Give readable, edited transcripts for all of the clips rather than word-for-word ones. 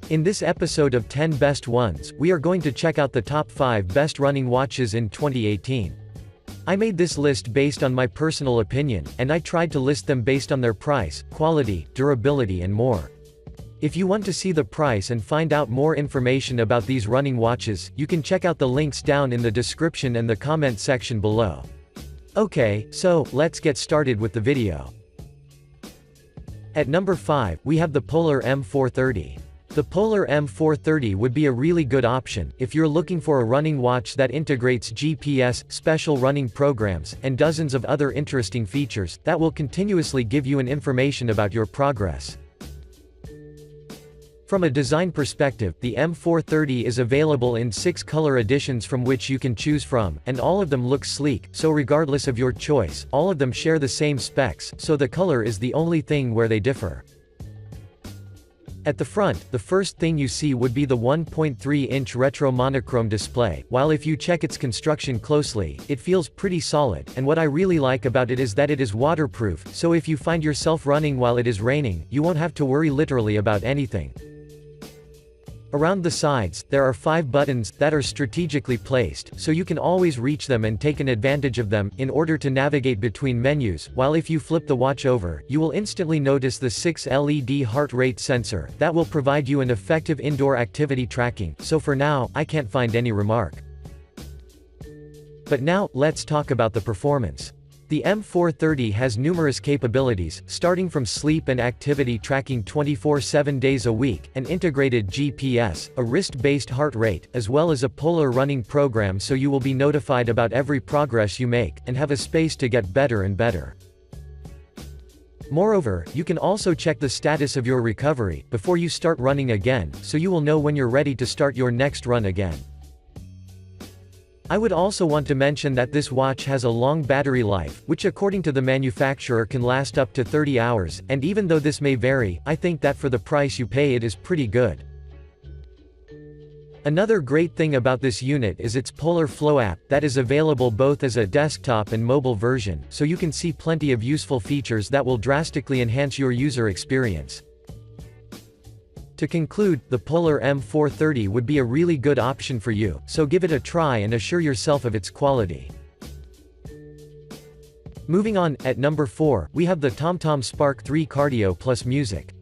In this episode of 10 Best Ones, we are going to check out the top 5 best running watches in 2018. I made this list based on my personal opinion, and I tried to list them based on their price, quality, durability and more. If you want to see the price and find out more information about these running watches, you can check out the links down in the description and the comment section below. Okay, so, let's get started with the video. At number 5, we have the Polar M430. The Polar M430 would be a really good option if you're looking for a running watch that integrates GPS, special running programs, and dozens of other interesting features that will continuously give you information about your progress. From a design perspective, the M430 is available in 6 color editions from which you can choose from, and all of them look sleek, so regardless of your choice, all of them share the same specs, so the color is the only thing where they differ. At the front, the first thing you see would be the 1.3-inch retro monochrome display, while if you check its construction closely, it feels pretty solid, and what I really like about it is that it is waterproof, so if you find yourself running while it is raining, you won't have to worry literally about anything. Around the sides, there are 5 buttons that are strategically placed, so you can always reach them and take an advantage of them in order to navigate between menus, while if you flip the watch over, you will instantly notice the 6 LED heart rate sensor that will provide you an effective indoor activity tracking, so for now, I can't find any remark. But now, let's talk about the performance. The M430 has numerous capabilities, starting from sleep and activity tracking 24/7 days a week, an integrated GPS, a wrist-based heart rate, as well as a polar running program so you will be notified about every progress you make, and have a space to get better and better. Moreover, you can also check the status of your recovery before you start running again, so you will know when you're ready to start your next run again. I would also want to mention that this watch has a long battery life, which according to the manufacturer can last up to 30 hours, and even though this may vary, I think that for the price you pay it is pretty good. Another great thing about this unit is its Polar Flow app, that is available both as a desktop and mobile version, so you can see plenty of useful features that will drastically enhance your user experience. To conclude, the Polar M430 would be a really good option for you, so give it a try and assure yourself of its quality. Moving on, at number 4, we have the TomTom Spark 3 Cardio Plus Music.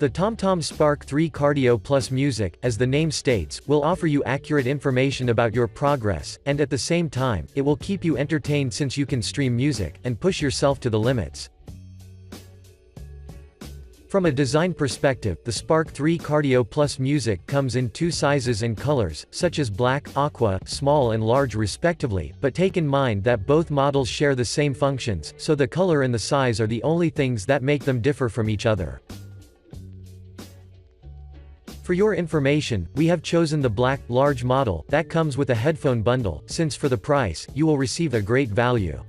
The TomTom Spark 3 Cardio Plus Music, as the name states, will offer you accurate information about your progress, and at the same time, it will keep you entertained since you can stream music, and push yourself to the limits. From a design perspective, the Spark 3 Cardio Plus Music comes in 2 sizes and colors, such as black, aqua, small and large respectively, but take in mind that both models share the same functions, so the color and the size are the only things that make them differ from each other. For your information, we have chosen the black, large model, that comes with a headphone bundle, since for the price, you will receive a great value.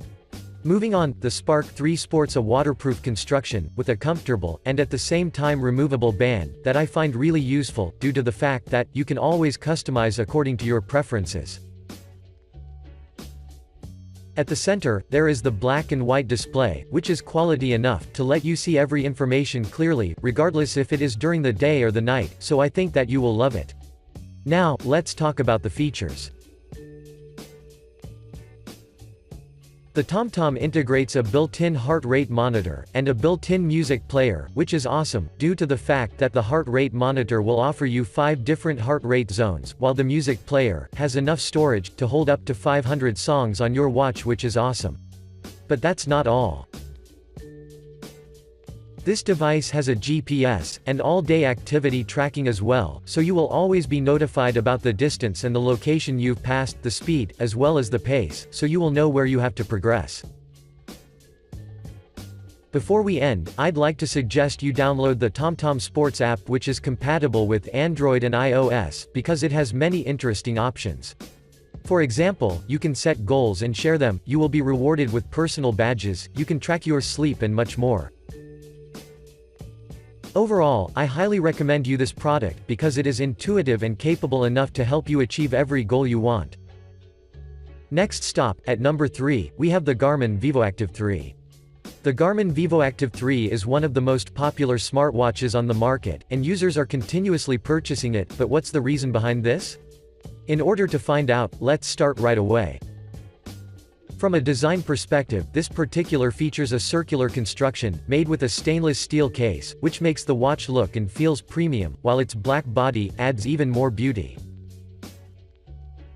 Moving on, the Spark 3 sports a waterproof construction, with a comfortable, and at the same time removable band, that I find really useful, due to the fact that, you can always customize according to your preferences. At the center, there is the black and white display, which is quality enough to let you see every information clearly, regardless if it is during the day or the night, so I think that you will love it. Now, let's talk about the features. The TomTom integrates a built-in heart rate monitor, and a built-in music player, which is awesome, due to the fact that the heart rate monitor will offer you 5 different heart rate zones, while the music player has enough storage to hold up to 500 songs on your watch, which is awesome. But that's not all. This device has a GPS, and all-day activity tracking as well, so you will always be notified about the distance and the location you've passed, the speed, as well as the pace, so you will know where you have to progress. Before we end, I'd like to suggest you download the TomTom Sports app, which is compatible with Android and iOS, because it has many interesting options. For example, you can set goals and share them, you will be rewarded with personal badges, you can track your sleep and much more. Overall, I highly recommend you this product because it is intuitive and capable enough to help you achieve every goal you want. Next stop, at number 3, we have the Garmin VivoActive 3. The Garmin VivoActive 3 is one of the most popular smartwatches on the market, and users are continuously purchasing it, but what's the reason behind this? In order to find out, let's start right away. From a design perspective, this particular features a circular construction, made with a stainless steel case, which makes the watch look and feels premium, while its black body adds even more beauty.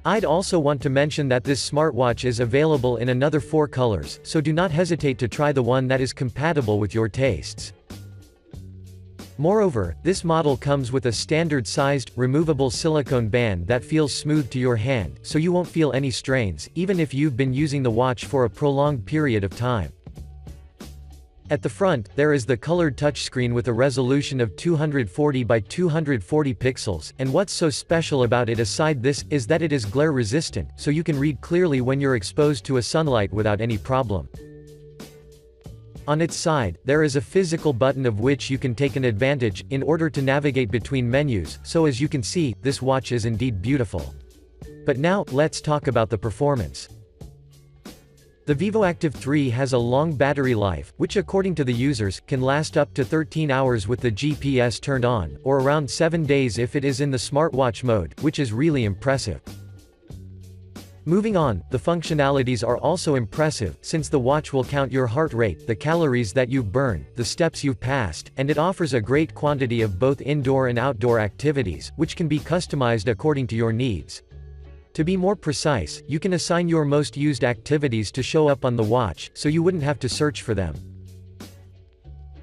I'd also want to mention that this smartwatch is available in another 4 colors, so do not hesitate to try the one that is compatible with your tastes. Moreover, this model comes with a standard-sized, removable silicone band that feels smooth to your hand, so you won't feel any strains, even if you've been using the watch for a prolonged period of time. At the front, there is the colored touchscreen with a resolution of 240 by 240 pixels, and what's so special about it aside this, is that it is glare-resistant, so you can read clearly when you're exposed to a sunlight without any problem. On its side, there is a physical button of which you can take an advantage, in order to navigate between menus, so as you can see, this watch is indeed beautiful. But now, let's talk about the performance. The VivoActive 3 has a long battery life, which according to the users, can last up to 13 hours with the GPS turned on, or around 7 days if it is in the smartwatch mode, which is really impressive. Moving on, the functionalities are also impressive, since the watch will count your heart rate, the calories that you've burned, the steps you've passed, and it offers a great quantity of both indoor and outdoor activities, which can be customized according to your needs. To be more precise, you can assign your most used activities to show up on the watch, so you wouldn't have to search for them.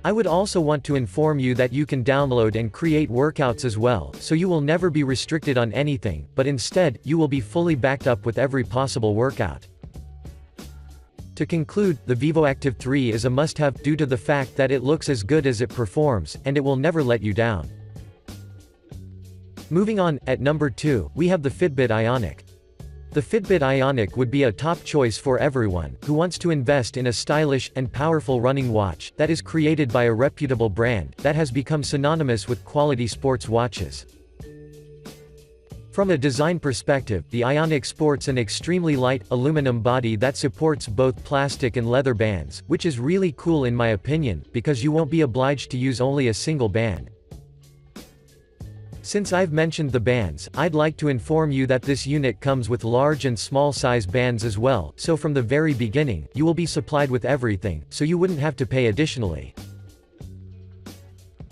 I would also want to inform you that you can download and create workouts as well, so you will never be restricted on anything, but instead, you will be fully backed up with every possible workout. To conclude, the VivoActive 3 is a must-have, due to the fact that it looks as good as it performs, and it will never let you down. Moving on, at number 2, we have the Fitbit Ionic. The Fitbit Ionic would be a top choice for everyone who wants to invest in a stylish and powerful running watch that is created by a reputable brand that has become synonymous with quality sports watches. From a design perspective, the Ionic sports an extremely light, aluminum body that supports both plastic and leather bands, which is really cool in my opinion, because you won't be obliged to use only a single band. Since I've mentioned the bands, I'd like to inform you that this unit comes with large and small size bands as well, so from the very beginning, you will be supplied with everything, so you wouldn't have to pay additionally.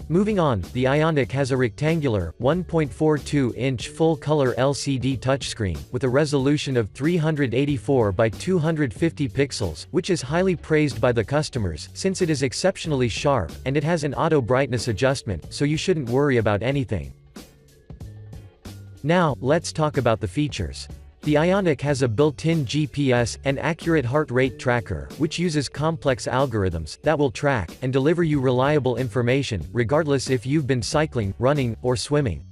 Moving on, the Ionic has a rectangular, 1.42-inch full-color LCD touchscreen, with a resolution of 384 by 250 pixels, which is highly praised by the customers, since it is exceptionally sharp, and it has an auto brightness adjustment, so you shouldn't worry about anything. Now, let's talk about the features. The Ionic has a built-in GPS, and accurate heart rate tracker, which uses complex algorithms that will track and deliver you reliable information, regardless if you've been cycling, running, or swimming.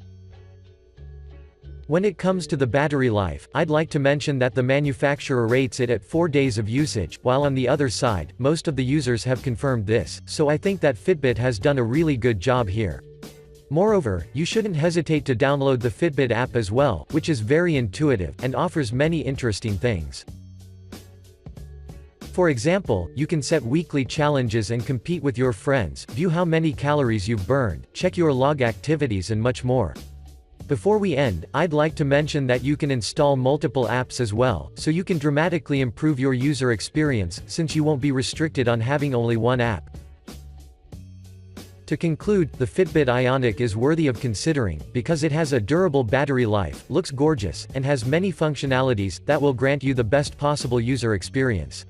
When it comes to the battery life, I'd like to mention that the manufacturer rates it at 4 days of usage, while on the other side, most of the users have confirmed this, so I think that Fitbit has done a really good job here. Moreover, you shouldn't hesitate to download the Fitbit app as well, which is very intuitive, and offers many interesting things. For example, you can set weekly challenges and compete with your friends, view how many calories you've burned, check your log activities and much more. Before we end, I'd like to mention that you can install multiple apps as well, so you can dramatically improve your user experience, since you won't be restricted on having only one app. To conclude, the Fitbit Ionic is worthy of considering, because it has a durable battery life, looks gorgeous, and has many functionalities that will grant you the best possible user experience.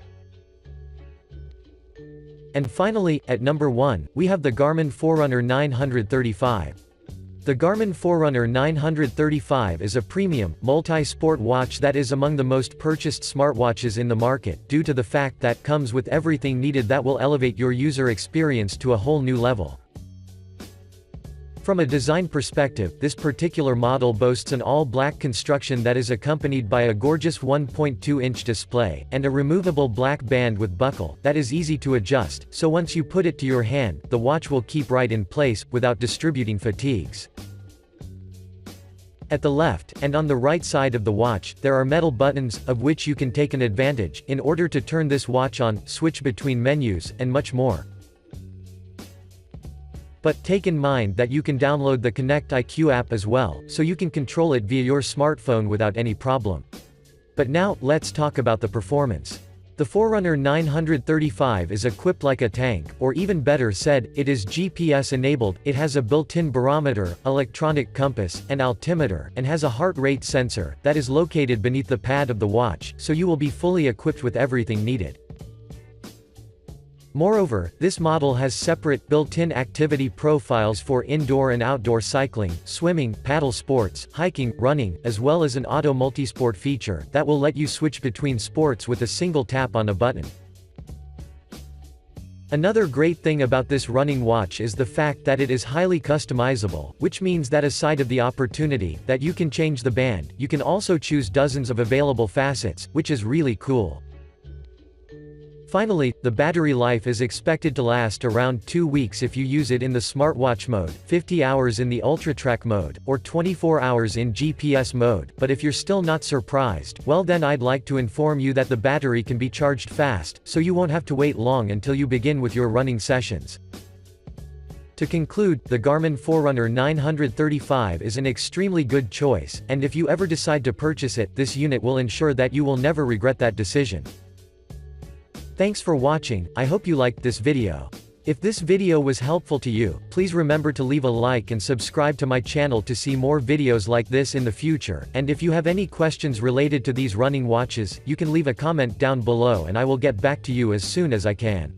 And finally, at number 1, we have the Garmin Forerunner 935. The Garmin Forerunner 935 is a premium, multi-sport watch that is among the most purchased smartwatches in the market, due to the fact that comes with everything needed that will elevate your user experience to a whole new level. From a design perspective, this particular model boasts an all-black construction that is accompanied by a gorgeous 1.2-inch display, and a removable black band with buckle, that is easy to adjust, so once you put it to your hand, the watch will keep right in place, without distributing fatigues. At the left, and on the right side of the watch, there are metal buttons, of which you can take an advantage, in order to turn this watch on, switch between menus, and much more. But take in mind that you can download the Connect IQ app as well, so you can control it via your smartphone without any problem. But now, let's talk about the performance. The Forerunner 935 is equipped like a tank, or even better said, it is GPS enabled. It has a built-in barometer, electronic compass, and altimeter, and has a heart rate sensor that is located beneath the pad of the watch, so you will be fully equipped with everything needed. Moreover, this model has separate, built-in activity profiles for indoor and outdoor cycling, swimming, paddle sports, hiking, running, as well as an auto multisport feature that will let you switch between sports with a single tap on a button. Another great thing about this running watch is the fact that it is highly customizable, which means that aside of the opportunity that you can change the band, you can also choose dozens of available facets, which is really cool. Finally, the battery life is expected to last around 2 weeks if you use it in the smartwatch mode, 50 hours in the ultratrack mode, or 24 hours in GPS mode. But if you're still not surprised, well then I'd like to inform you that the battery can be charged fast, so you won't have to wait long until you begin with your running sessions. To conclude, the Garmin Forerunner 935 is an extremely good choice, and if you ever decide to purchase it, this unit will ensure that you will never regret that decision. Thanks for watching. I hope you liked this video. If this video was helpful to you, please remember to leave a like and subscribe to my channel to see more videos like this in the future, and if you have any questions related to these running watches, you can leave a comment down below and I will get back to you as soon as I can.